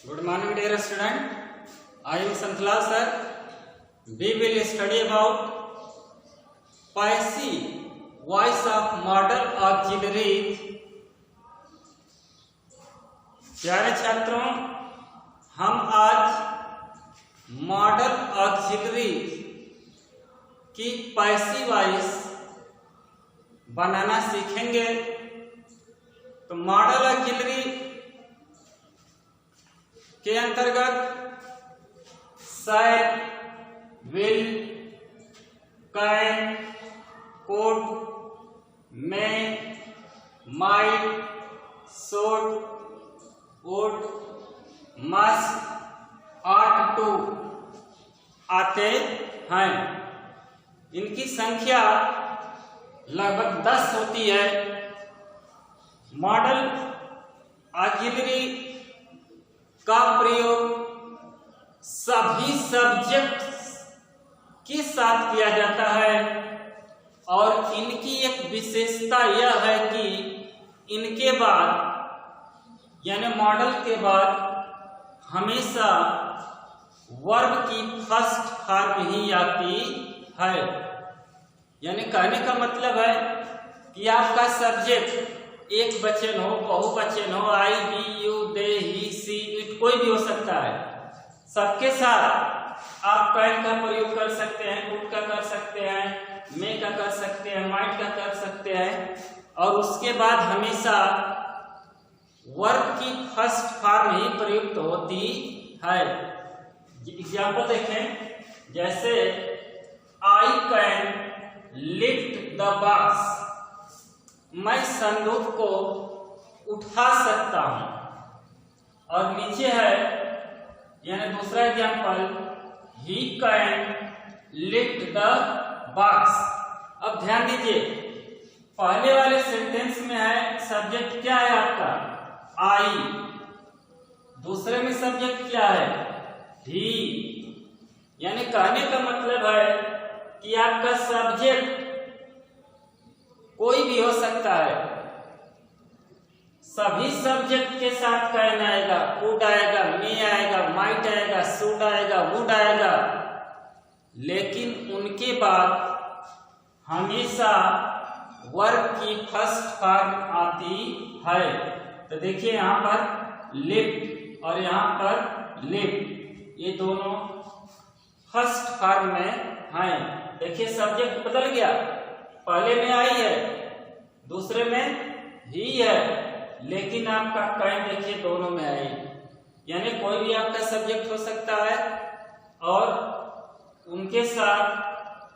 Good morning, dear student. I am Santla sir. We will study about passive voice of model auxiliaries. प्यारे छात्रों, हम आज modal auxiliary की passive voice बनाना सीखेंगे। तो मॉडल ऑक्सिलरी के अंतर्गत shall, will, can, could, may, might, should, would, must, ought to आते हैं। इनकी संख्या लगभग 10 होती है। मॉडल ऑक्सिलरी का प्रयोग सभी सब्जेक्ट के साथ किया जाता है और इनकी एक विशेषता यह है कि इनके बाद यानी मॉडल के बाद हमेशा वर्ब की फर्स्ट फॉर्म ही आती है। यानी कहने का मतलब है कि आपका सब्जेक्ट एक वचन हो, बहुवचन हो, I, we, you, they, he, she, it कोई भी हो सकता है। सबके साथ आप कैन का प्रयोग कर सकते हैं, कुड का कर सकते हैं, मे का कर सकते हैं, माइट का कर सकते हैं और उसके बाद हमेशा वर्ब की फर्स्ट फॉर्म ही प्रयुक्त होती है। एग्जाम्पल देखें, जैसे I can lift the box, मैं संदूक को उठा सकता हूं। और नीचे है यानी दूसरा example, he can lift the box. अब ध्यान दीजिए, पहले वाले सेंटेंस में है सब्जेक्ट क्या है आपका, आई। दूसरे में सब्जेक्ट क्या है, ही। यानी कहने का मतलब है कि आपका सब्जेक्ट कोई भी हो सकता है। सभी सब्जेक्ट के साथ कैन आएगा, कुड आएगा, मे आएगा, माइट आएगा, शुड आएगा, वुड आएगा, लेकिन उनके बाद हमेशा वर्ब की फर्स्ट फॉर्म आती है। तो देखिए यहाँ पर लिफ्ट और यहाँ पर लिफ्ट, ये दोनों फर्स्ट फॉर्म में हैं। देखिए सब्जेक्ट बदल गया, पहले में आई है, दूसरे में ही है, लेकिन आपका कैन देखिए दोनों में आई। यानी कोई भी आपका सब्जेक्ट हो सकता है और उनके साथ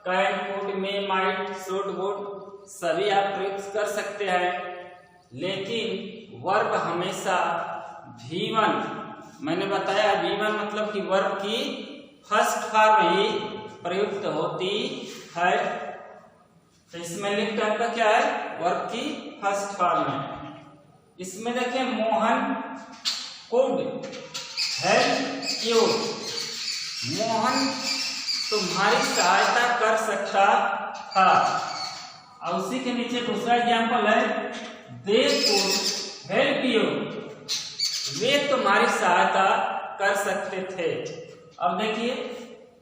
can, could, may, might, should, would सभी आप प्रयुक्त कर सकते हैं, लेकिन वर्ब हमेशा V1, मैंने बताया V1 मतलब कि वर्ब की फर्स्ट फॉर्म ही प्रयुक्त होती है। तो इसमें लिफ्ट आपका क्या है, वर्ब की फर्स्ट फॉर्म है। इसमें देखिए Mohan could help you, Mohan तुम्हारी सहायता कर सकता था। और उसी के नीचे दूसरा एग्जाम्पल है, दे कुड हेल्प यू, वे तुम्हारी सहायता कर सकते थे। अब देखिए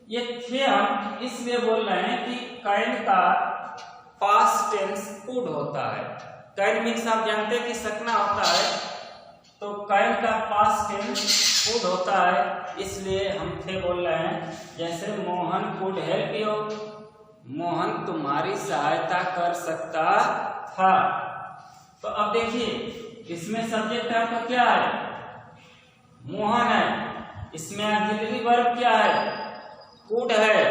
ये थे हम इसलिए बोल रहे हैं कि कैन का पास्ट टेंस कुड होता है। कैन मीन्स आप जानते हैं कि सकना होता है, तो कैन का पास्ट टेंस कुड होता है, इसलिए हम थे बोल रहे हैं। जैसे Mohan could help you, Mohan तुम्हारी सहायता कर सकता था। तो अब देखिए इसमें सब्जेक्ट आपका क्या है, मोहन है। इसमें ऑक्सिलरी वर्ब क्या है, कुड है।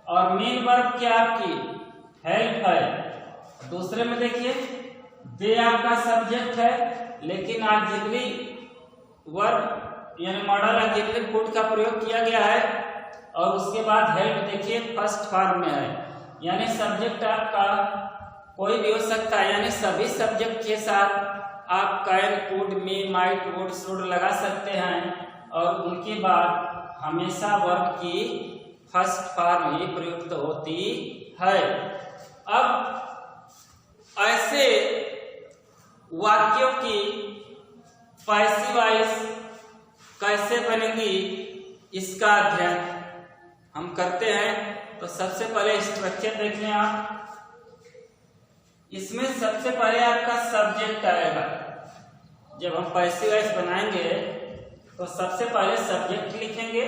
और मेन वर्ब क्या आपकी, हेल्प है। दूसरे में देखिए दे आपका सब्जेक्ट है, लेकिन ऑक्सिलरी वर्ब यानी मॉडल ऑक्सिलरी कुड का प्रयोग किया गया है और उसके बाद हेल्प देखिए फर्स्ट फॉर्म में है। यानी सब्जेक्ट आपका कोई भी हो सकता है, यानी सभी सब्जेक्ट के साथ आप can, could, may, might, would, should लगा सकते हैं और उनके बाद हमेशा वर्ब की फर्स्ट फॉर्म ही प्रयुक्त होती है। अब ऐसे वाक्यों की पैसिव वॉइस कैसे बनेगी इसका अध्ययन हम करते हैं। तो सबसे पहले स्ट्रक्चर देख लें आप। इसमें सबसे पहले आपका सब्जेक्ट आएगा। जब हम पैसिव वॉइस बनाएंगे तो सबसे पहले सब्जेक्ट लिखेंगे,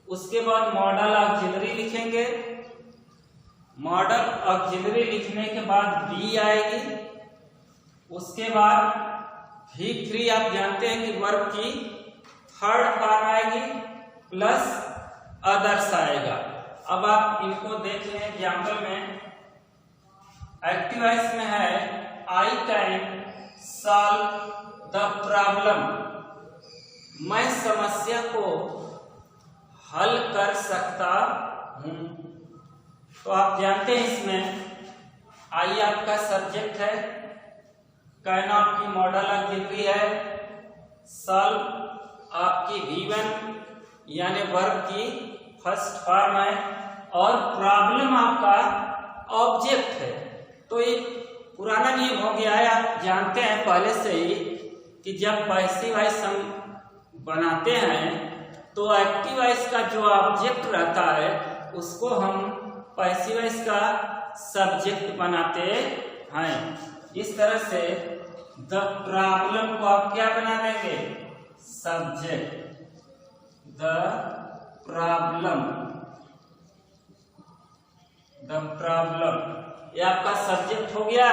उसके बाद मॉडल ऑक्सिलरी लिखेंगे। मॉडल ऑक्सिलरी लिखने के बाद बी आएगी, उसके बाद V3 आप जानते हैं कि वर्ब की थर्ड फॉर्म आएगी प्लस अदर्स आएगा। अब आप इनको देख लें एग्जाम्पल में। एक्टिव वॉइस में है I can solve the problem, मैं समस्या को हल कर सकता हूं। तो आप जानते हैं इसमें आई आपका सब्जेक्ट है, कैन आपकी मॉडल ऑक्सिलरी है, सॉल्व आपकी V1 यानी वर्ब की फर्स्ट फॉर्म है और प्रॉब्लम आपका ऑब्जेक्ट है। तो ये पुराना नियम हो गया है, आप जानते हैं पहले से ही कि जब पैसिव वॉइस हम बनाते हैं तो एक्टिव वॉइस का जो ऑब्जेक्ट रहता है उसको हम पैसिव वॉइस का सब्जेक्ट बनाते हैं। इस तरह से द प्रॉब्लम को आप क्या बना देंगे, subject, the problem, the problem ये आपका सब्जेक्ट हो गया।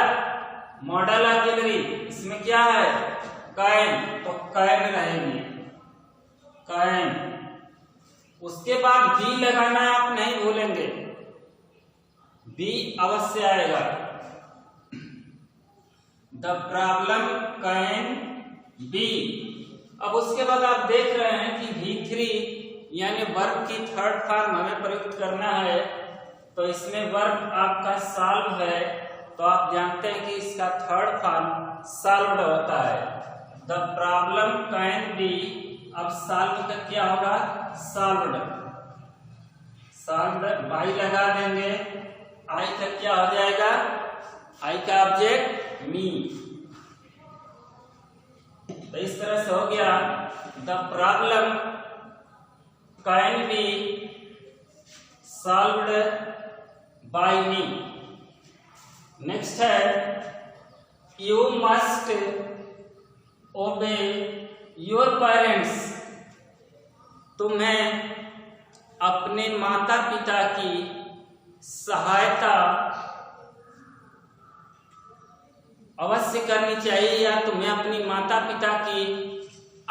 मॉडल ऑक्सिलरी इसमें क्या है, कैन, तो कैन रहेंगे, कैन। उसके बाद बी लगाना आप नहीं भूलेंगे, बी अवश्य आएगा। The problem can B. अब उसके बाद आप देख रहे हैं कि V3 यानी वर्ब की थर्ड फॉर्म हमें प्रयुक्त करना है। तो इसमें वर्ब आपका सॉल्व है, तो आप जानते हैं कि इसका थर्ड फॉर्म सॉल्व्ड होता है। द प्रॉब्लम कैन बी, अब सॉल्व का क्या होगा, सॉल्व्ड, सॉल्व्ड बाई लगा देंगे, आई का क्या हो जाएगा, आई का ऑब्जेक्ट मी। तो इस तरह से हो गया the problem can be solved by me. Next है you must obey your parents, तुम्हें अपने माता पिता की सहायता अवश्य करनी चाहिए या तुम्हें अपनी माता पिता की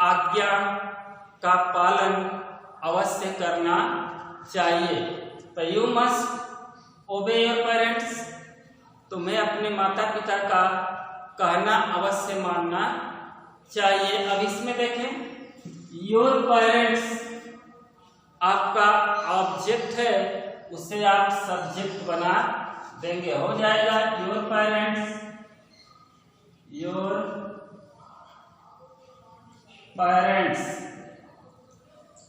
आज्ञा का पालन अवश्य करना चाहिए। तो you must obey your parents, तुम्हें अपने माता पिता का कहना अवश्य मानना चाहिए। अब इसमें देखें योर पेरेंट्स आपका ऑब्जेक्ट है, उसे आप सब्जेक्ट बना देंगे, हो जाएगा योर पेरेंट्स, योर पेरेंट्स।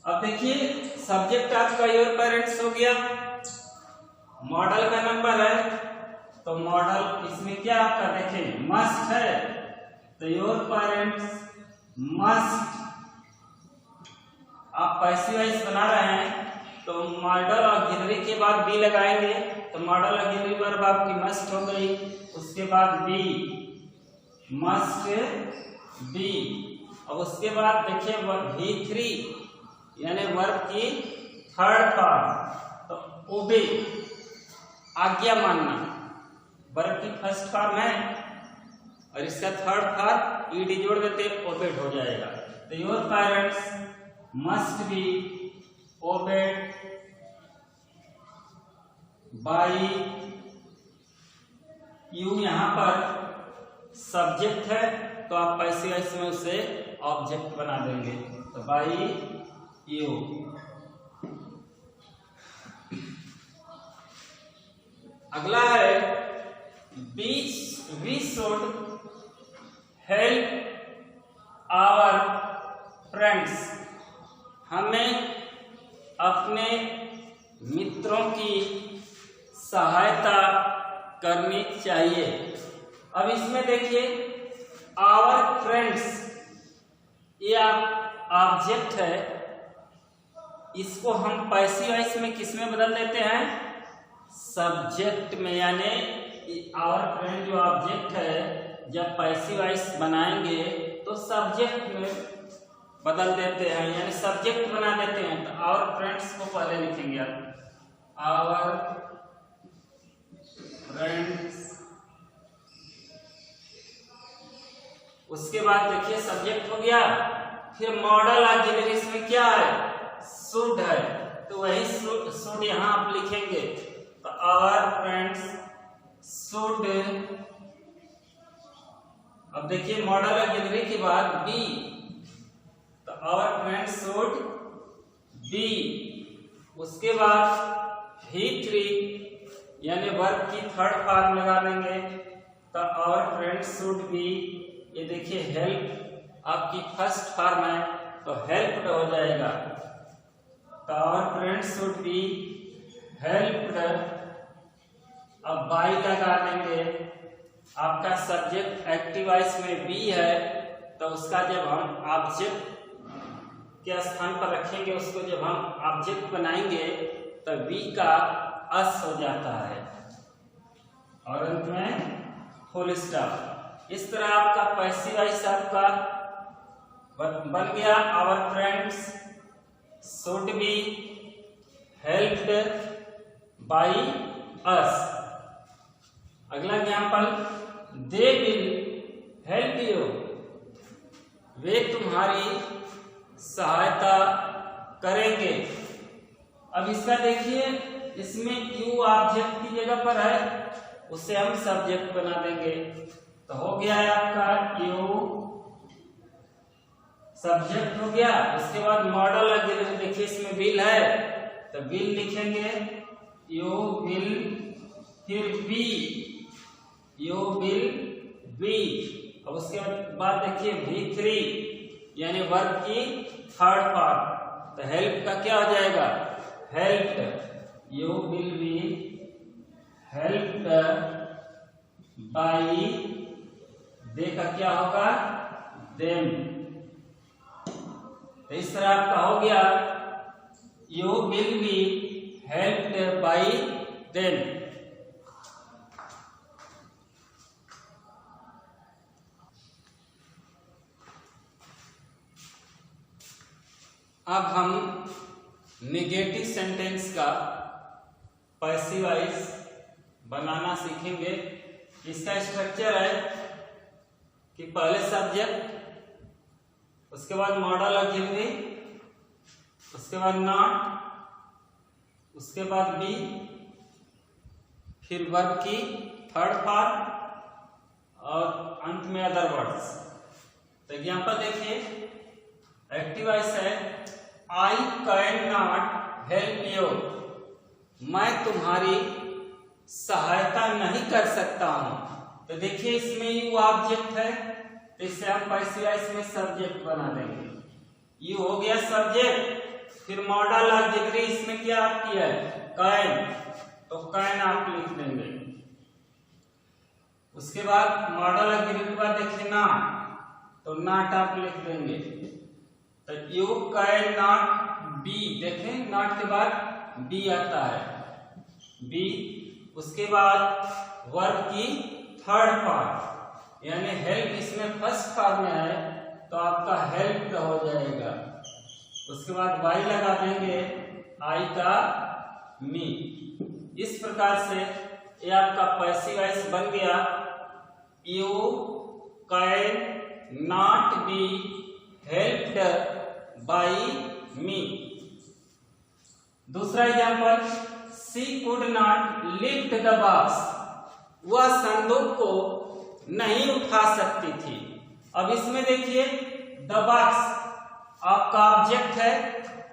अब देखिए सब्जेक्ट आपका योर पेरेंट्स हो गया, मॉडल का नंबर है तो मॉडल इसमें क्या आपका देखें मस्ट है, तो योर पेरेंट्स मस्ट। आप पैसिव वॉइस बना रहे हैं तो मॉडल ऑक्सिलरी के बाद बी लगाएंगे, तो मॉडल ऑक्सिलरी वर्ब आपकी मस्ट हो गई, उसके बाद बी, मस्ट बी। अब उसके बाद देखिए V3 यानी वर्ब की थर्ड फॉर्म, तो ओबे आज्ञा मानना, वर्ब की फर्स्ट फॉर्म है और इसका थर्ड फॉर्म ईडी जोड़ देते ओबेड हो जाएगा। तो your parents must be obeyed by you. यहां पर सब्जेक्ट है तो आप पैसिव वॉइस में उसे ऑब्जेक्ट बना देंगे, तो बाय यू। अगला है we should help our friends, हमें अपने मित्रों की सहायता करनी चाहिए। अब इसमें देखिए आवर फ्रेंड्स, ये आप ऑब्जेक्ट है इसको हम पैसिव वॉइस में किस में बदल देते हैं? सब्जेक्ट में। यानी आवर फ्रेंड जो ऑब्जेक्ट है जब पैसिव वॉइस बनाएंगे तो सब्जेक्ट में बदल देते हैं, यानी सब्जेक्ट बना देते हैं। तो आवर फ्रेंड्स को पहले लिखेंगे आप, आवर फ्रेंड्स। उसके बाद देखिए सब्जेक्ट हो गया। फिर मॉडल ऑक्सिलरी में क्या है? शुड है, तो वही शुड यहां आप लिखेंगे। तो आवर फ्रेंड्स शुड। अब देखिए मॉडल ऑक्सिलरी के बाद बी, तो आवर फ्रेंड्स शुड बी। उसके बाद V3 यानी वर्ब की थर्ड फॉर्म लगा देंगे। तो आवर फ्रेंड्स शुड बी, ये देखिए हेल्प आपकी फर्स्ट फॉर्म है तो हेल्प्ड हो जाएगा। तो our friends should be helped. अब बाई लगा देंगे। आपका सब्जेक्ट एक्टिव वॉइस में बी है तो उसका जब हम ऑब्जेक्ट के स्थान पर रखेंगे, उसको जब हम ऑब्जेक्ट बनाएंगे तो बी का अस हो जाता है और अंत में फुल स्टॉप। इस तरह आपका पैसिव वॉइस आपका बन गया। Our friends should be helped by us. अगला example, they will help you, वे तुम्हारी सहायता करेंगे। अब इसका देखिए इसमें यू ऑब्जेक्ट की जगह पर है, उसे हम सब्जेक्ट बना देंगे। तो हो गया है आपका यू सब्जेक्ट हो गया। उसके बाद मॉडल ऑक्सिलरी देखिए इसमें विल है तो विल लिखेंगे, यू विल। फिर बी, यू विल बी। अब उसके बाद देखिए V3 यानी वर्ब की थर्ड फॉर्म, तो हेल्प का क्या हो जाएगा? Helped. You will be helped by, they का क्या होगा? देम। तो इस तरह आपका हो गया you will be helped by them. अब हम नेगेटिव सेंटेंस का पैसिव वॉइस बनाना सीखेंगे। इसका स्ट्रक्चर है कि पहले सब्जेक्ट, उसके बाद मॉडल ऑक्सिलरी, उसके बाद नॉट, उसके बाद बी, फिर वर्ब की थर्ड फॉर्म और अंत में अदर वर्ड्स। तो एग्जांपल देखिए, एक्टिव वॉइस है I can not help you, मैं तुम्हारी सहायता नहीं कर सकता हूं। तो देखिए इसमें यू ऑब्जेक्ट है तो इससे हम पैसिव वॉइस में सब्जेक्ट बना देंगे। यू हो गया सब्जेक्ट। फिर मॉडल ऑक्सिलरी इसमें क्या आपकी है? कैन, तो कैन आप लिख देंगे। उसके बाद मॉडल ऑक्सिलरी के बाद देखिए नॉट, तो नॉट आप लिख देंगे। तो यू कैन नॉट बी, देखें नॉट के बाद बी आता है, बी। उसके बाद वर्ब की थर्ड फॉर्म यानी हेल्प इसमें फर्स्ट फॉर्म में है तो आपका हेल्प हो जाएगा। उसके बाद वाई लगा देंगे, आई का मी। इस प्रकार से ये आपका पैसिव वॉइस बन गया, you can not be helped by me. दूसरा example, she could not lift the box, वह संदूक को नहीं उठा सकती थी। अब इसमें देखिए द बॉक्स आपका ऑब्जेक्ट है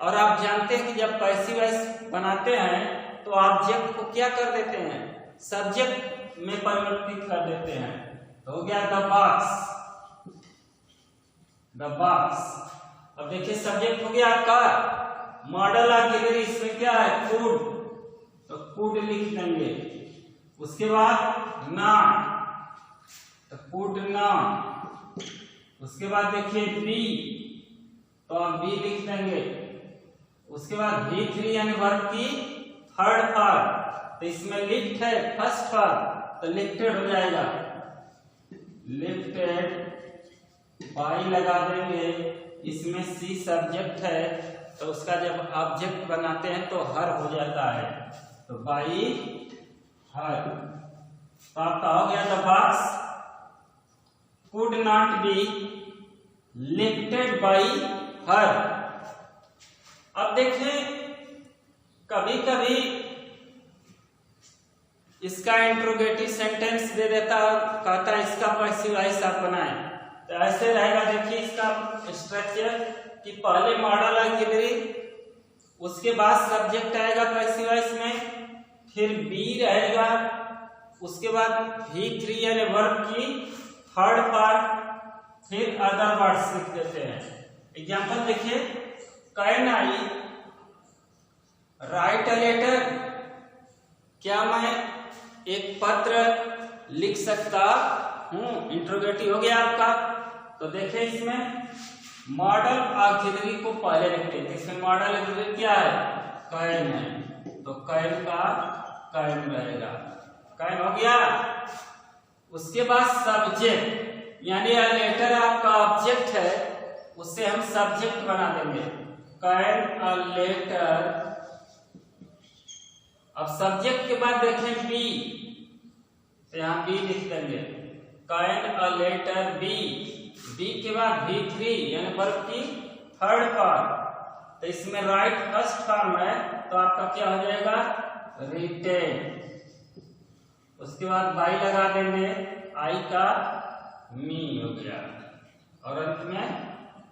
और आप जानते हैं कि जब पैसिव वॉइस बनाते हैं तो ऑब्जेक्ट को क्या कर देते हैं? सब्जेक्ट में परिवर्तित कर देते हैं। तो हो गया द बॉक्स, द बॉक्स। अब देखिए सब्जेक्ट हो गया आपका मॉडल ऑक्सिलरी, इसमें क्या है? कुड, तो कुड लिख देंगे। उसके बाद नॉट, तो कुड नॉट। उसके बाद देखिए बी, तो आप बी लिख देंगे। उसके बाद V3 यानी वर्ब की थर्ड फॉर्म, तो इसमें लिफ्ट है फर्स्ट फॉर्म, तो लिफ्टेड हो जाएगा, लिफ्टेड बाई लगा देंगे। इसमें सी सब्जेक्ट है, तो उसका जब ऑब्जेक्ट बनाते हैं तो हर हो जाता है, तो बाई हर। तो आपका हो गया the box could not be lifted by her. अब देखें, कभी कभी इसका इंट्रोगेटिव सेंटेंस दे देता और कहता है इसका पैसिव वॉइस आप बनाएं, तो ऐसे रहेगा। देखिए इसका स्ट्रक्चर कि पहले मॉडल ऑक्सिलरी, उसके बाद सब्जेक्ट आएगा पैसिव वॉइस में, फिर बी रहेगा, उसके बाद V3 यानी वर्ब की थर्ड फॉर्म, फिर अदर वर्ड्स लिख देते हैं। एग्जांपल देखिए, can I write a letter, क्या मैं एक पत्र लिख सकता हूं? इंट्रोगेटिव हो गया आपका। तो देखिए इसमें मॉडल ऑक्सिलरी को पहले लिखते हैं, इसमें मॉडल ऑक्सिलरी क्या है? कैन है, तो कैन का कैन रहेगा, कैन हो गया। उसके बाद सब्जेक्ट यानी लेटर आपका ऑब्जेक्ट है, उससे हम सब्जेक्ट बना देंगे, कैन अ लेटर। अब सब्जेक्ट के बाद देखें बी, तो यहाँ बी लिख देंगे, can a letter be. Be के बाद V3 यानी वर्ब की थर्ड फॉर्म, तो इसमें राइट फर्स्ट फॉर्म है, तो आपका क्या हो जाएगा? रिटेन। उसके बाद बाई लगा देंगे, आई का मी हो गया, और अंत में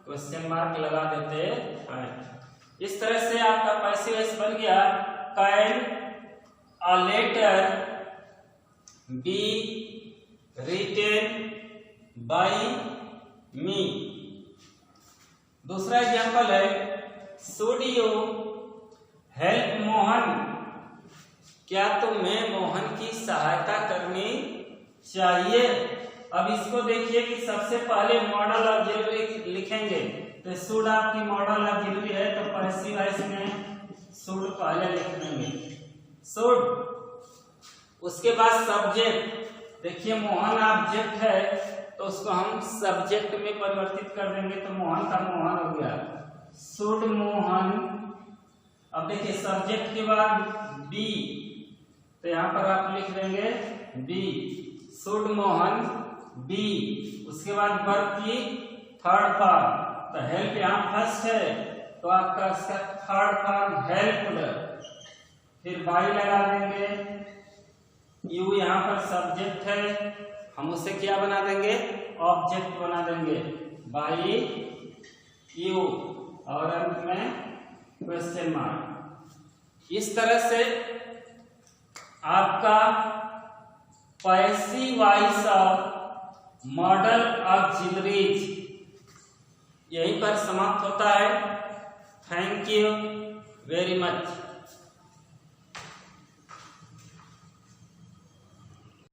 क्वेश्चन मार्क लगा देते हैं। इस तरह से आपका पैसिव वॉइस बन गया, can a letter be written by me. दूसरा एग्जांपल है, शुड यू हेल्प मोहन, क्या तुम्हें मोहन की सहायता करनी चाहिए? अब इसको देखिए कि सबसे पहले मॉडल ऑक्सिलरी लिखेंगे, तो शुड आपकी मॉडल ऑक्सिलरी है, तो पैसिव वॉइस में शुड पहले लिख देंगे, शुड। उसके बाद सब्जेक्ट, देखिए मोहन ऑब्जेक्ट है, तो उसको हम सब्जेक्ट में परिवर्तित कर देंगे, तो मोहन का मोहन हो गया, शुड मोहन। अब देखिए सब्जेक्ट के बाद बी, तो यहाँ पर आप लिख देंगे बी, शुड मोहन बी। उसके बाद वर्ब की थर्ड फॉर्म, तो हेल्प यहाँ फर्स्ट है, तो आपका इसका थर्ड फॉर्म हेल्प्ड, फिर बाई लगा देंगे, यू यहाँ पर सब्जेक्ट है, हम उसे क्या बना देंगे? ऑब्जेक्ट बना देंगे, बाई यू, और अंत में क्वेश्चन मार्क। इस तरह से आपका passive voice of model auxiliaries यहीं पर समाप्त होता है। Thank you very much.